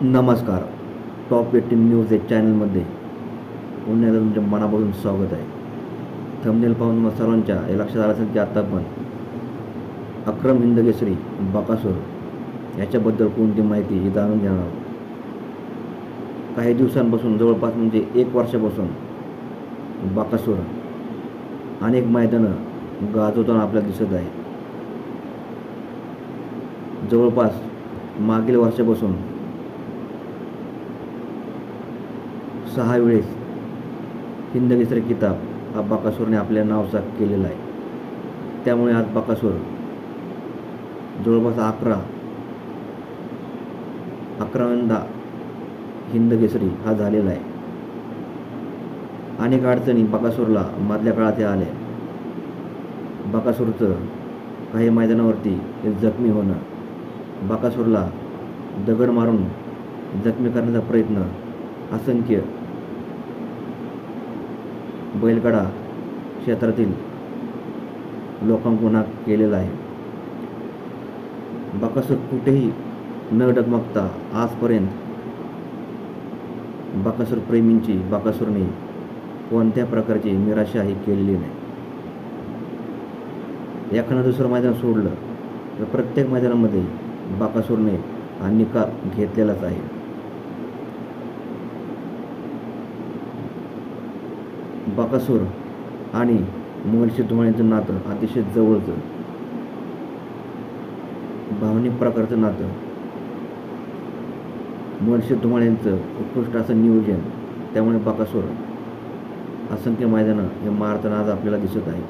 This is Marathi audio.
नमस्कार. टॉप 18 न्यूज या चॅनलमध्ये पुन्हा एकदा तुमच्या मनापासून स्वागत आहे. थंबनेल पाहून मग सर्वांच्या हे लक्षात आलं असेल की आता आपण अक्रम हिंदकेसरी बकासूर याच्याबद्दल कोणती माहिती ही जाणून घेणार आहोत. काही दिवसांपासून जवळपास म्हणजे 1 वर्षापासून बकासूर अनेक मैदानं गाजवताना आपल्याला दिसत आहे. जवळपास मागील वर्षापासून 6 वेळेस हिंदकेसरी किताब हा बकासूरने आपल्या नावचा केलेला आहे. त्यामुळे आज बकासूर जवळपास 11व्यांदा हिंदकेसरी हा झालेला आहे. अनेक अडचणी बकासूरला मधल्या काळात आल्या. बकासूरचं काही मैदानावरती जखमी होणं, बकासूरला दगड मारून जखमी करण्याचा प्रयत्न असंख्य बैलगाडा क्षेत्रातील लोकांकडून केलेला आहे. बकासूर कुठेही न डगमगता आजपर्यंत बकासूर प्रेमींची बकासूरने कोणत्या प्रकारची निराशाही केलेली नाही. एखादं दुसरं मैदान सोडलं तर प्रत्येक मैदानामध्ये बकासूरने हा निकाल घेतलेलाच आहे. बकासूर आणि मुळशी धुमाळ्यांचं नातं अतिशय जवळचं, भावनिक प्रकारचं नातं. मुळशी धुमाळ्यांचं उत्कृष्ट असं नियोजन, त्यामुळे बकासूर असंख्य मैदानं हे मारताना आज आपल्याला दिसत आहे.